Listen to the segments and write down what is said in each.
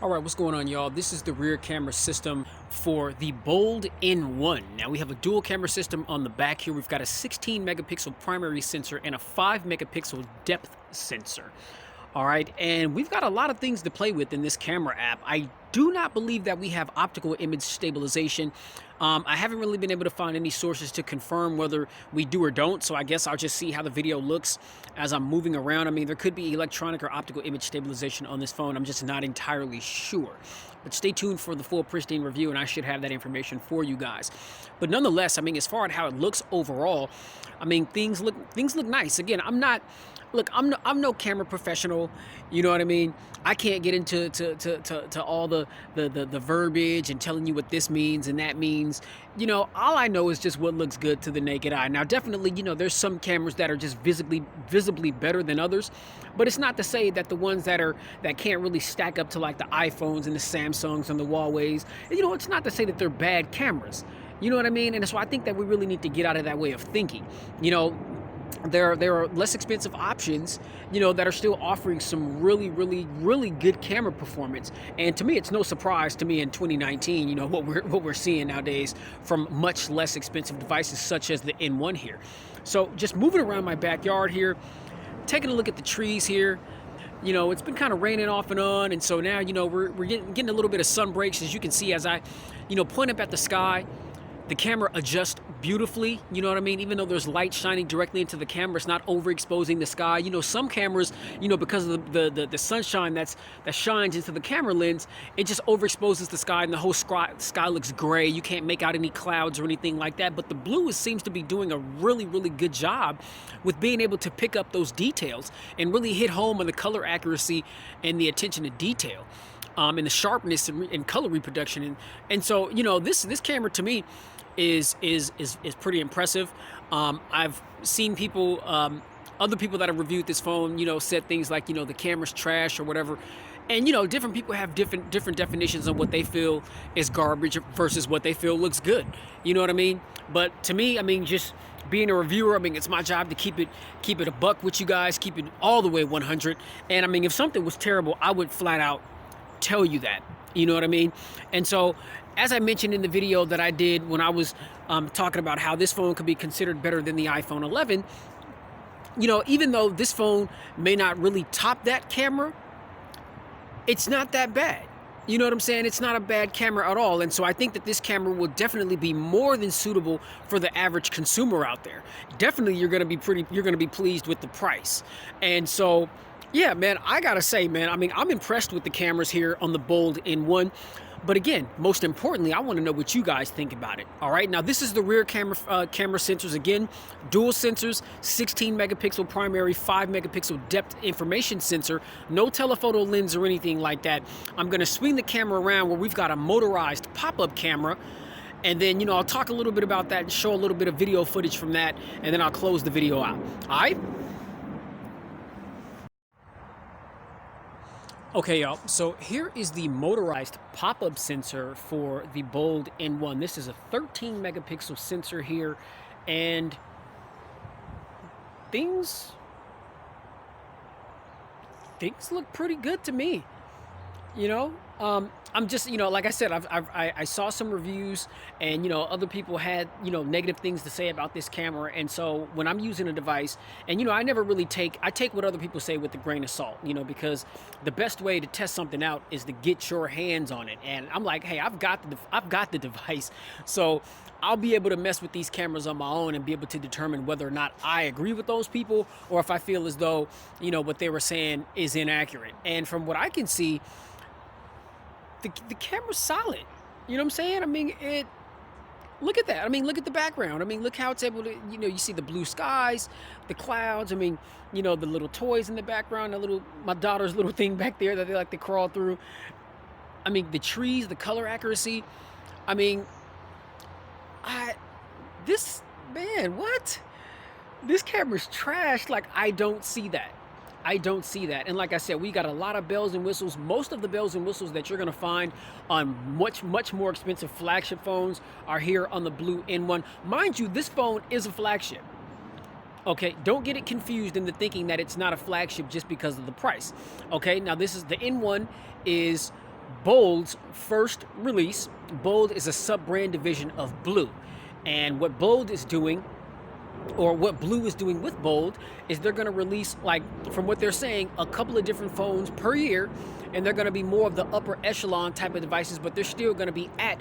All right, what's going on, y'all? This is the rear camera system for the Bold N1. Now we have a dual camera system on the back here. We've got a 16 megapixel primary sensor and a 5 megapixel depth sensor. All right, and we've got a lot of things to play with in this camera app. I do not believe that we have optical image stabilization. I haven't really been able to find any sources to confirm whether we do or don't, so I guess I'll just see how the video looks as I'm moving around. I mean, there could be electronic or optical image stabilization on this phone. I'm just not entirely sure. But stay tuned for the full pristine review, and I should have that information for you guys. But nonetheless, I mean, as far as how it looks overall, I mean, things look nice. Again, I'm no camera professional. You know what I mean? I can't get into to all the verbiage and telling you what this means and that means. You know, all I know is just what looks good to the naked eye. Now, definitely, you know, there's some cameras that are just visibly better than others, but it's not to say that the ones that can't really stack up to like the iPhones and the Samsungs and the Huawei's, you know, it's not to say that they're bad cameras. You know what I mean? And so I think that we really need to get out of that way of thinking. You know, there are less expensive options, you know, that are still offering some really good camera performance. And to me, it's no surprise to me in 2019, you know, what we're seeing nowadays from much less expensive devices such as the N1 here. So just moving around my backyard here, taking a look at the trees here. You know, it's been kind of raining off and on, and so now, you know, we're getting a little bit of sun breaks, as you can see as I, you know, point up at the sky. The camera adjusts beautifully, you know what I mean? Even though there's light shining directly into the camera, it's not overexposing the sky. You know, some cameras, you know, because of the sunshine that shines into the camera lens, it just overexposes the sky and the whole sky looks gray. You can't make out any clouds or anything like that. But the blue seems to be doing a really good job with being able to pick up those details and really hit home on the color accuracy and the attention to detail. And the sharpness and color reproduction, and so, you know, this camera to me is pretty impressive. I've seen people, other people that have reviewed this phone, you know, said things like, you know, the camera's trash or whatever, and you know, different people have different definitions of what they feel is garbage versus what they feel looks good. You know what I mean? But to me, I mean, just being a reviewer, I mean, it's my job to keep it a buck with you guys, keep it all the way 100. And I mean, if something was terrible, I would flat out tell you that. You know what I mean? And so, as I mentioned in the video that I did when I was talking about how this phone could be considered better than the iPhone 11, you know, even though this phone may not really top that camera, it's not that bad. You know what I'm saying? It's not a bad camera at all. And so I think that this camera will definitely be more than suitable for the average consumer out there. Definitely you're going to be pleased with the price. And so, yeah, man, I got to say, man, I mean, I'm impressed with the cameras here on the Bold N1. But again, most importantly, I want to know what you guys think about it. All right, now this is the rear camera sensors. Again, dual sensors, 16 megapixel primary, 5 megapixel depth information sensor, no telephoto lens or anything like that. I'm going to swing the camera around where we've got a motorized pop-up camera. And then, you know, I'll talk a little bit about that and show a little bit of video footage from that. And then I'll close the video out. All right. Okay, y'all, so here is the motorized pop-up sensor for the Bold N1. This is a 13 megapixel sensor here, and things look pretty good to me. You know, I'm just, you know, like I said, I saw some reviews, and you know, other people had, you know, negative things to say about this camera. And so when I'm using a device, and you know, I never really take what other people say with a grain of salt, you know, because the best way to test something out is to get your hands on it. And I'm like, hey, I've got the device, so I'll be able to mess with these cameras on my own and be able to determine whether or not I agree with those people, or if I feel as though, you know, what they were saying is inaccurate. And from what I can see, the camera's solid. You know what I'm saying? I mean, look at that. I mean, look at the background. I mean, look how it's able to, you know, you see the blue skies, the clouds. I mean, you know, the little toys in the background, my daughter's little thing back there that they like to crawl through. I mean, the trees, the color accuracy. I mean, man, what? This camera's trash. Like, I don't see that. I don't see that. And like I said, we got a lot of bells and whistles. Most of the bells and whistles that you're going to find on much more expensive flagship phones are here on the Blue N1. Mind you, this phone is a flagship. Okay, don't get it confused into thinking that it's not a flagship just because of the price. Okay, now this is the N1 is Bold's first release. Bold is a sub-brand division of Blue. And what Bold is doing, or what Blue is doing with Bold, is they're going to release, like, from what they're saying, a couple of different phones per year, and they're going to be more of the upper echelon type of devices, but they're still going to be at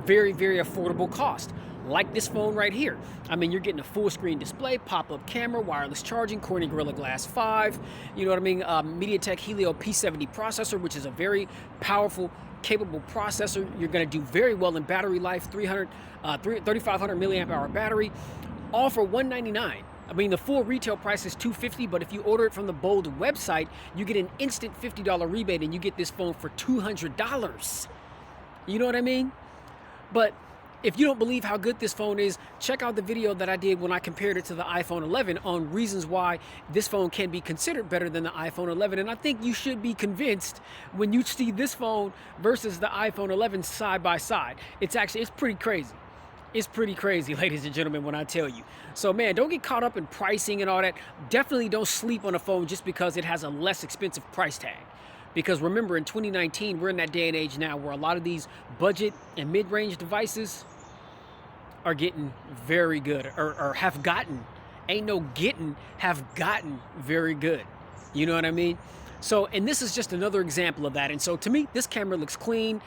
very, very affordable cost. Like this phone right here. I mean, you're getting a full screen display, pop-up camera, wireless charging, Corning Gorilla Glass 5, you know what I mean? MediaTek Helio P70 processor, which is a very powerful, capable processor. You're going to do very well in battery life, 3,500 milliamp hour battery, all for $199. I mean, the full retail price is $250, but if you order it from the Bold website, you get an instant $50 rebate, and you get this phone for $200. You know what I mean? But if you don't believe how good this phone is, check out the video that I did when I compared it to the iPhone 11 on reasons why this phone can be considered better than the iPhone 11. And I think you should be convinced when you see this phone versus the iPhone 11 side by side. It's pretty crazy. It's pretty crazy, ladies and gentlemen, when I tell you. So, man, don't get caught up in pricing and all that. Definitely don't sleep on a phone just because it has a less expensive price tag. Because remember, in 2019, we're in that day and age now where a lot of these budget and mid-range devices are getting very good, or have gotten, have gotten very good. You know what I mean? So, and this is just another example of that. And so to me, this camera looks clean.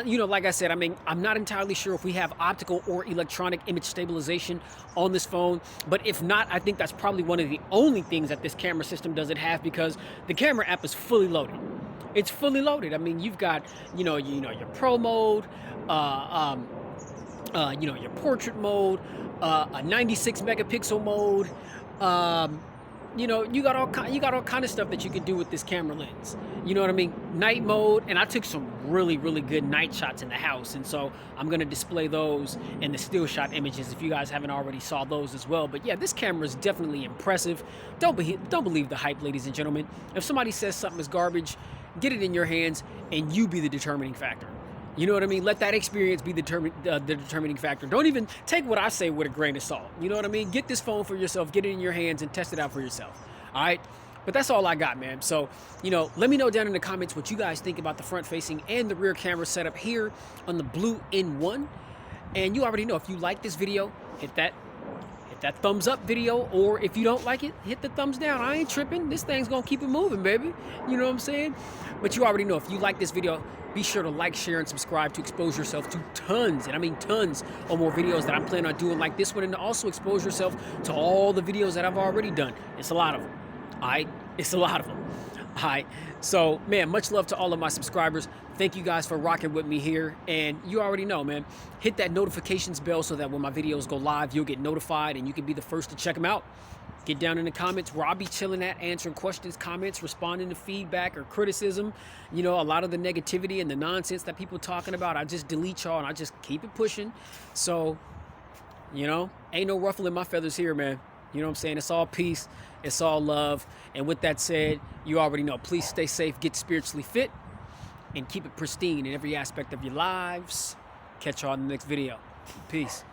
You know, like I said, I mean, I'm not entirely sure if we have optical or electronic image stabilization on this phone, but if not, I think that's probably one of the only things that this camera system doesn't have, because the camera app is fully loaded. It's fully loaded. I mean, you've got, your pro mode, your portrait mode, a 96 megapixel mode. You got all kind of stuff that you can do with this camera lens. You know what I mean? Night mode, and I took some really, really good night shots in the house, and so I'm gonna display those in the still shot images if you guys haven't already saw those as well. But yeah, this camera is definitely impressive. Don't believe the hype, ladies and gentlemen. If somebody says something is garbage, get it in your hands and you be the determining factor. You know what I mean? Let that experience be the determining factor. Don't even take what I say with a grain of salt. You know what I mean? Get this phone for yourself, get it in your hands, and test it out for yourself. All right? But that's all I got, man. So, let me know down in the comments what you guys think about the front-facing and the rear camera setup here on the Blue N1. And you already know, if you like this video, hit that thumbs up video, or if you don't like it, hit the thumbs down. I ain't tripping. This thing's gonna keep it moving, baby. You know what I'm saying? But you already know, if you like this video, be sure to like, share, and subscribe to expose yourself to tons, and I mean tons, of more videos that I'm planning on doing like this one, and to also expose yourself to all the videos that I've already done. It's a lot of them. All right? It's a lot of them. All right? So, man, much love to all of my subscribers. Thank you guys for rocking with me here. And you already know, man, hit that notifications bell so that when my videos go live, you'll get notified and you can be the first to check them out. Get down in the comments where I'll be chilling at, answering questions, comments, responding to feedback or criticism. A lot of the negativity and the nonsense that people talking about, I just delete y'all and I just keep it pushing. So, ain't no ruffling my feathers here, man. You know what I'm saying? It's all peace. It's all love. And with that said, you already know, please stay safe, get spiritually fit, and keep it pristine in every aspect of your lives. Catch y'all in the next video. Peace.